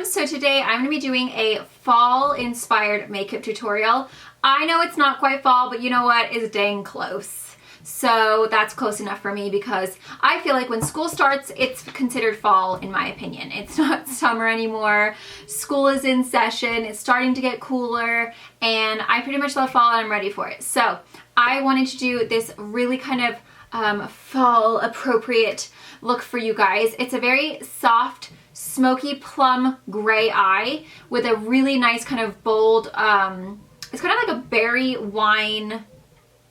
So today I'm going to be doing a fall inspired makeup tutorial. I know it's not quite fall, but you know what? It's dang close. So that's close enough for me because I feel like when school starts, it's considered fall in my opinion. It's not summer anymore. School is in session. It's starting to get cooler and I pretty much love fall and I'm ready for it. So I wanted to do this really kind of fall appropriate look for you guys. It's a very soft, smoky plum gray eye with a really nice kind of bold, it's kind of like a berry wine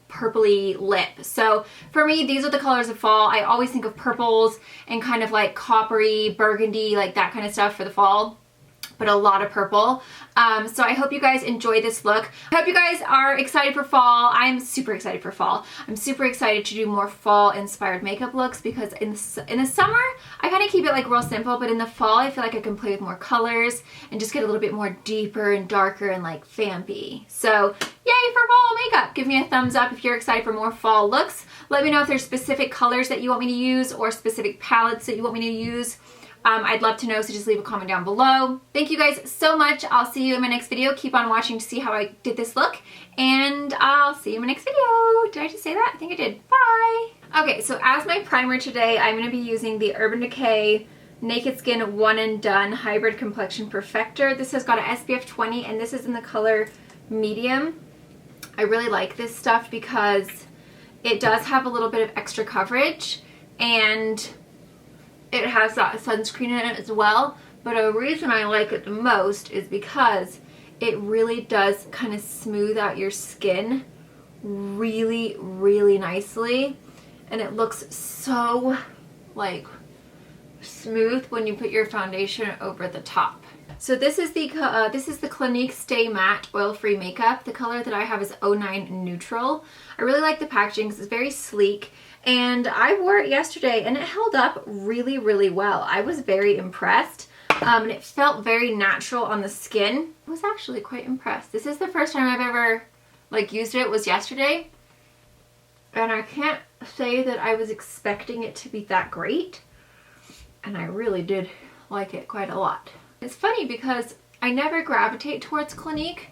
purpley lip. So for me, these are the colors of fall. I always think of purples and kind of like coppery, burgundy, like that kind of stuff for the fall, but a lot of purple. So I hope you guys enjoy this look. I hope you guys are excited for fall. I'm super excited for fall. I'm super excited to do more fall inspired makeup looks because in the summer, I kind of keep it like real simple, but in the fall, I feel like I can play with more colors and just get a little bit more deeper and darker and like vampy. So yay for fall makeup. Give me a thumbs up if you're excited for more fall looks. Let me know if there's specific colors that you want me to use or specific palettes that you want me to use. I'd love to know, so just leave a comment down below. Thank you guys so much. I'll see you in my next video. Keep on watching to see how I did this look, and I'll see you in my next video. Did I just say that? I think I did. Bye! Okay, so as my primer today, I'm going to be using the Urban Decay Naked Skin One and Done Hybrid Complexion Perfector. This has got an SPF 20, and this is in the color medium. I really like this stuff because it does have a little bit of extra coverage, and it has that sunscreen in it as well, but a reason I like it the most is because it really does kind of smooth out your skin really, really nicely, and it looks so like smooth when you put your foundation over the top. So this is the Clinique Stay Matte Oil-Free Makeup. The color that I have is 09 Neutral. I really like the packaging because it's very sleek. And I wore it yesterday and it held up really, really well. I was very impressed. And it felt very natural on the skin. I was actually quite impressed. This is the first time I've ever like used it, was yesterday. And I can't say that I was expecting it to be that great. And I really did like it quite a lot. It's funny because I never gravitate towards Clinique,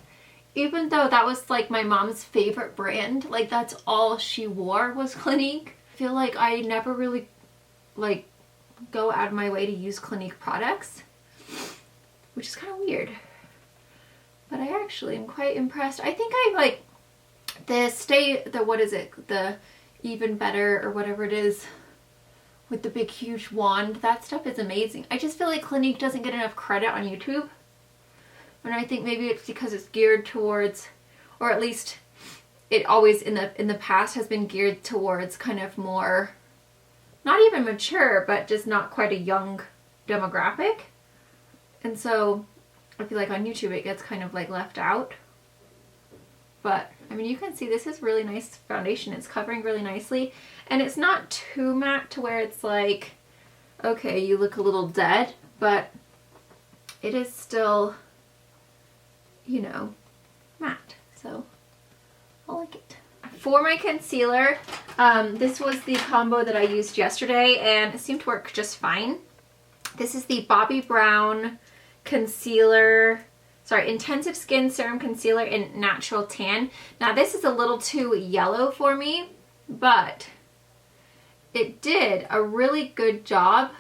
even though that was like my mom's favorite brand. Like that's all she wore was Clinique. I feel like I never really like go out of my way to use Clinique products, which is kind of weird. But I actually am quite impressed. I think I like the Even Better or whatever it is with the big huge wand. That stuff is amazing. I just feel like Clinique doesn't get enough credit on YouTube. And I think maybe it's because it's geared towards, or at least it always in the past has been geared towards kind of more, not even mature, but just not quite a young demographic. And so I feel like on YouTube it gets kind of like left out. But I mean, you can see this is really nice foundation. It's covering really nicely. And it's not too matte to where it's like, okay, you look a little dead, but it is still, you know, matte. So I like it. For my concealer, this was the combo that I used yesterday and it seemed to work just fine. This is the Bobbi Brown Intensive Skin Serum Concealer in Natural Tan. Now this is a little too yellow for me, but it did a really good job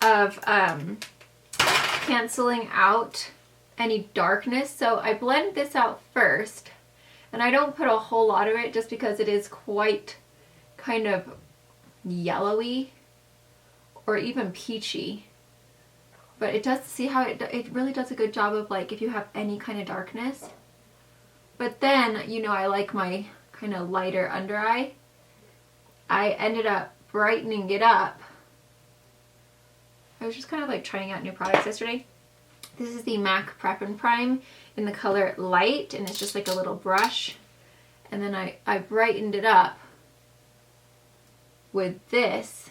of canceling out any darkness. So I blend this out first, and I don't put a whole lot of it just because it is quite kind of yellowy or even peachy. But it does, see how it really does a good job of like if you have any kind of darkness. But then, you know, I like my kind of lighter under eye. I ended up brightening it up. I was just kind of like trying out new products yesterday. This is the MAC Prep and Prime in the color Light, and it's just like a little brush. And then I brightened it up with this.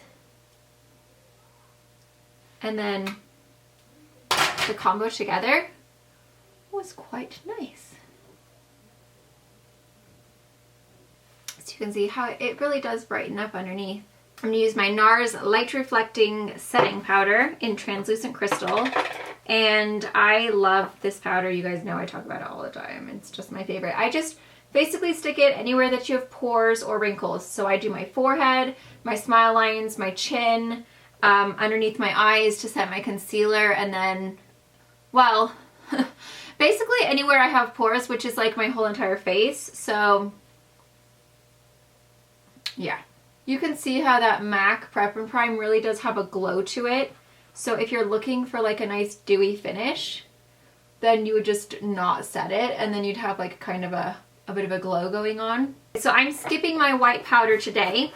And then the combo together was quite nice. So you can see how it really does brighten up underneath. I'm gonna use my NARS Light Reflecting Setting Powder in Translucent Crystal. And I love this powder. You guys know I talk about it all the time. It's just my favorite. I just basically stick it anywhere that you have pores or wrinkles. So I do my forehead, my smile lines, my chin, underneath my eyes to set my concealer, and then, well, basically anywhere I have pores, which is like my whole entire face. So yeah, you can see how that MAC Prep and Prime really does have a glow to it. So if you're looking for like a nice dewy finish, then you would just not set it, and then you'd have like kind of a bit of a glow going on. So I'm skipping my white powder today.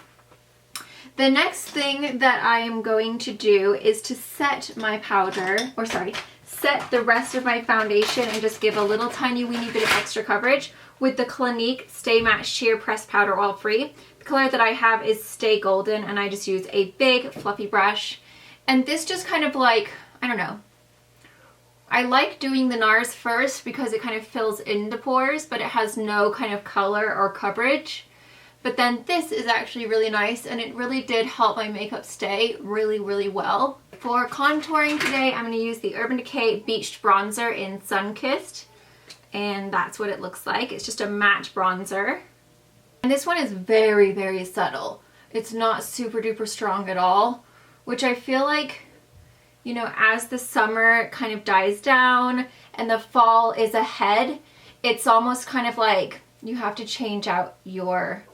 The next thing that I am going to do is to set my powder, or sorry, set the rest of my foundation and just give a little tiny weeny bit of extra coverage with the Clinique Stay Matte Sheer Pressed Powder Oil Free. The color that I have is Stay Golden, and I just use a big fluffy brush. And this just kind of like, I don't know, I like doing the NARS first because it kind of fills in the pores, but it has no kind of color or coverage. But then this is actually really nice, and it really did help my makeup stay really, really well. For contouring today, I'm going to use the Urban Decay Beached Bronzer in Sunkissed, and that's what it looks like. It's just a matte bronzer. And this one is very, very subtle. It's not super duper strong at all, which I feel like, you know, as the summer kind of dies down and the fall is ahead, it's almost kind of like you have to change out your...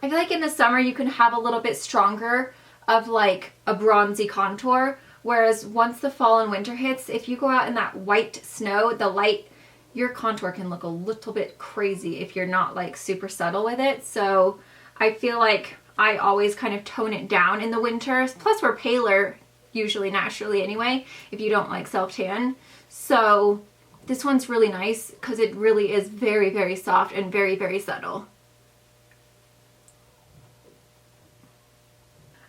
I feel like in the summer you can have a little bit stronger of like a bronzy contour, whereas once the fall and winter hits, if you go out in that white snow, the light, your contour can look a little bit crazy if you're not like super subtle with it. So I feel like I always kind of tone it down in the winter. Plus we're paler usually naturally anyway if you don't like self-tan. So this one's really nice because it really is very, very soft and very, very subtle.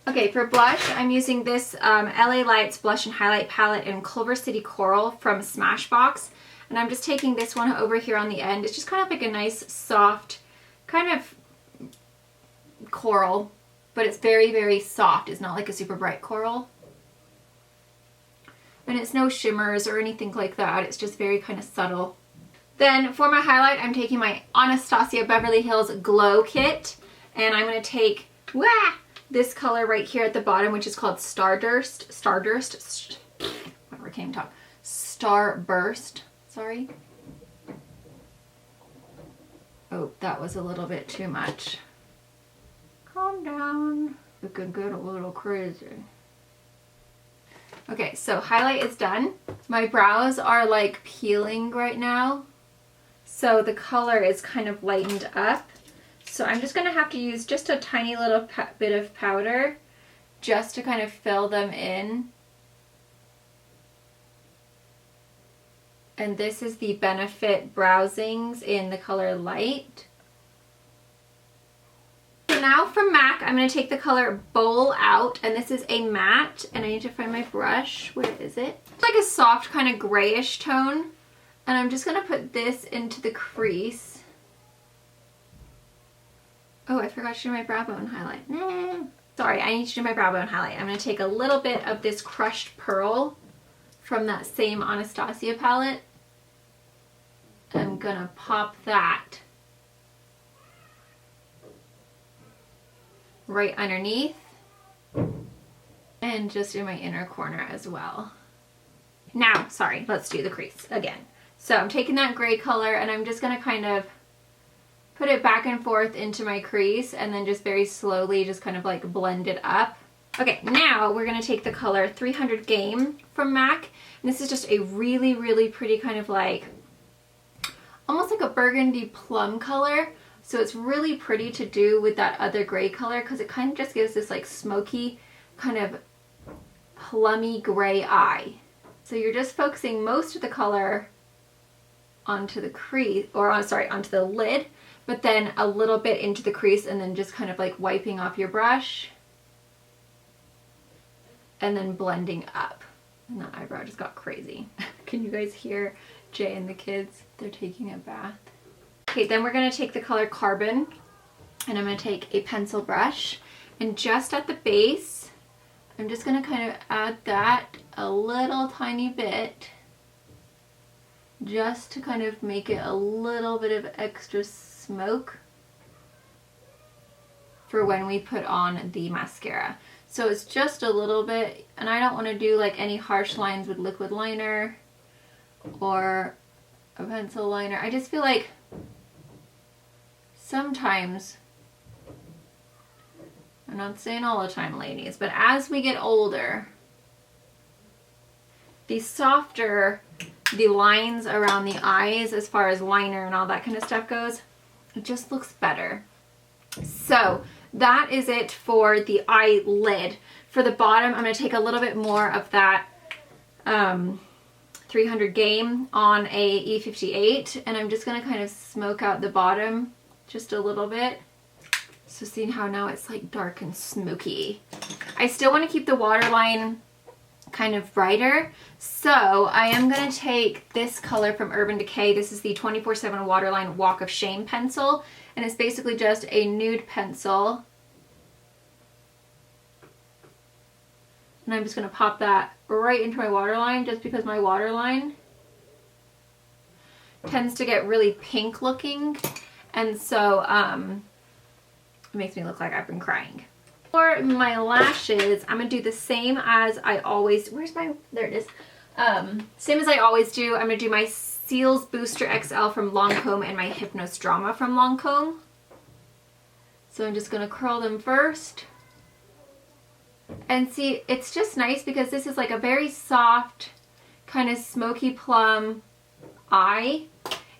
Okay, for blush, I'm using this LA Lights Blush and Highlight Palette in Culver City Coral from Smashbox. And I'm just taking this one over here on the end. It's just kind of like a nice, soft, kind of coral, but it's very, very soft. It's not like a super bright coral. And it's no shimmers or anything like that. It's just very kind of subtle. Then for my highlight, I'm taking my Anastasia Beverly Hills Glow Kit. And I'm going to take this color right here at the bottom, which is called Starburst. Whatever, can't talk. Starburst. Sorry. Oh, that was a little bit too much. Calm down. It could get a little crazy. Okay, so highlight is done. My brows are like peeling right now, so the color is kind of lightened up. So I'm just going to have to use just a tiny little bit of powder just to kind of fill them in. And this is the Benefit Browsings in the color Light. So now from MAC, I'm going to take the color Bowl Out, and this is a matte, and I need to find my brush. Where is it? It's like a soft kind of grayish tone, and I'm just going to put this into the crease. Oh, I forgot to do my brow bone highlight. Sorry, I need to do my brow bone highlight. I'm going to take a little bit of this Crushed Pearl from that same Anastasia palette. I'm going to pop that right underneath and just in my inner corner as well. Now, sorry, let's do the crease again. So I'm taking that gray color and I'm just going to kind of put it back and forth into my crease and then just very slowly just kind of like blend it up. Okay, now we're going to take the color 300 Game from MAC. And this is just a really, really pretty kind of like, almost like a burgundy plum color. So it's really pretty to do with that other gray color because it kind of just gives this like smoky kind of plummy gray eye. So you're just focusing most of the color onto the crease, or onto the lid, but then a little bit into the crease and then just kind of like wiping off your brush and then blending up. And that eyebrow just got crazy. Can you guys hear Jay and the kids? They're taking a bath. Okay, then we're going to take the color Carbon, and I'm going to take a pencil brush And just at the base, I'm just going to kind of add that a little tiny bit, just to kind of make it a little bit of extra smoke for when we put on the mascara. So it's just a little bit, and I don't want to do like any harsh lines with liquid liner or a pencil liner. I just feel like sometimes, I'm not saying all the time, ladies, but as we get older, the softer the lines around the eyes as far as liner and all that kind of stuff goes, it just looks better. So that is it for the eyelid. For the bottom, I'm going to take a little bit more of that 300 Game on a E58, and I'm just going to kind of smoke out the bottom just a little bit. So seeing how now it's like dark and smoky. I still want to keep the waterline kind of brighter, so I am going to take this color from Urban Decay. This is the 24/7 Waterline Walk of Shame pencil, and it's basically just a nude pencil. And I'm just going to pop that right into my waterline, just because my waterline tends to get really pink looking, and so it makes me look like I've been crying. For my lashes, I'm going to do the same as I always, there it is. Same as I always do. I'm going to do my Seals Booster XL from Lancome and my Hypnos Drama from Lancome. So I'm just going to curl them first. And see, it's just nice because this is like a very soft, kind of smoky plum eye.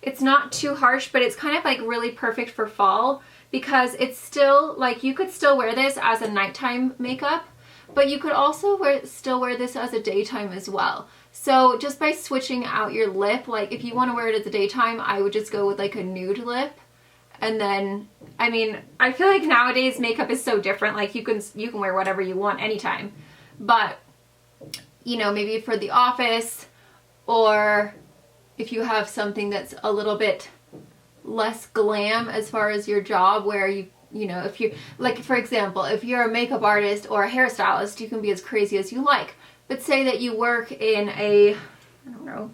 It's not too harsh, but it's kind of like really perfect for fall, because it's still like, you could still wear this as a nighttime makeup, but you could also still wear this as a daytime as well. So just by switching out your lip, like if you want to wear it as a daytime, I would just go with like a nude lip. And then, I mean, I feel like nowadays makeup is so different. Like you can wear whatever you want anytime. But, you know, maybe for the office, or if you have something that's a little bit less glam as far as your job, where you know, if you, like for example, if you're a makeup artist or a hairstylist, you can be as crazy as you like. But say that you work in a, I don't know,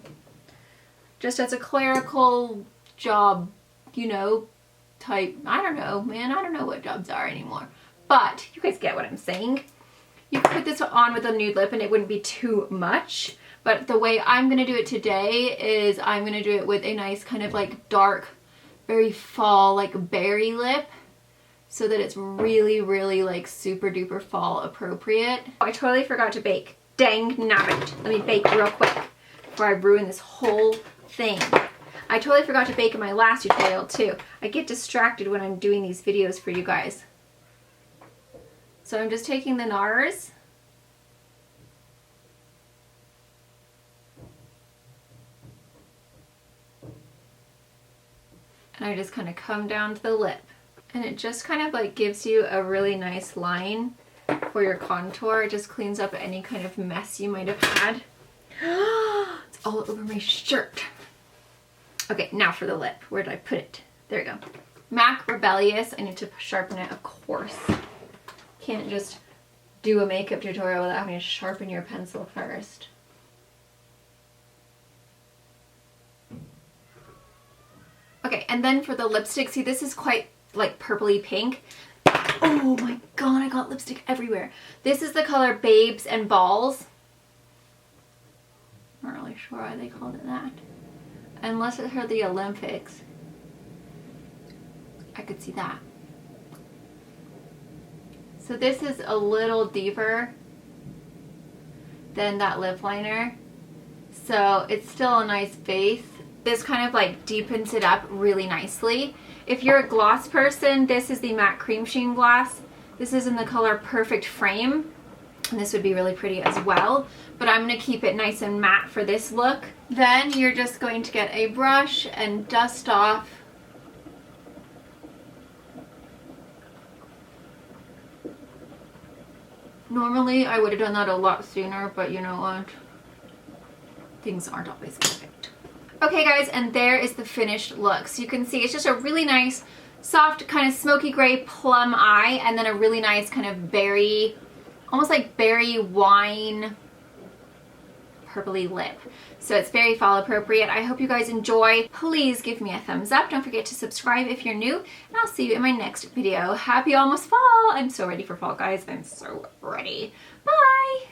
just as a clerical job, you know, type, I don't know, man, I don't know what jobs are anymore, but you guys get what I'm saying. You could put this on with a nude lip and it wouldn't be too much, but the way I'm going to do it today is I'm going to do it with a nice kind of like dark, very fall, like berry lip, so that it's really, really like super duper fall appropriate. Oh, I totally forgot to bake. Dang nabbit. Let me bake real quick before I ruin this whole thing. I totally forgot to bake in my last tutorial too. I get distracted when I'm doing these videos for you guys. So I'm just taking the NARS. And I just kind of come down to the lip. And it just kind of like gives you a really nice line for your contour. It just cleans up any kind of mess you might have had. It's all over my shirt. Okay, now for the lip. Where did I put it? There we go. MAC Rebellious. I need to sharpen it, of course. Can't just do a makeup tutorial without having to sharpen your pencil first. Okay, and then for the lipstick, see, this is quite like purpley pink. Oh my god, I got lipstick everywhere. This is the color Babes and Balls. I'm not really sure why they called it that. Unless it heard the Olympics. I could see that. So this is a little deeper than that lip liner. So it's still a nice base. This kind of like deepens it up really nicely. If you're a gloss person, this is the Matte Cream Sheen Gloss. This is in the color Perfect Frame. And this would be really pretty as well. But I'm going to keep it nice and matte for this look. Then you're just going to get a brush and dust off Normally I would have done that a lot sooner, but you know what? Things aren't always perfect. Okay guys, and there is the finished look. So you can see it's just a really nice soft kind of smoky gray plum eye, and then a really nice kind of berry, almost like berry wine purpley lip. So it's very fall appropriate. I hope you guys enjoy. Please give me a thumbs up. Don't forget to subscribe if you're new, and I'll see you in my next video. Happy almost fall. I'm so ready for fall, guys. I'm so ready. Bye.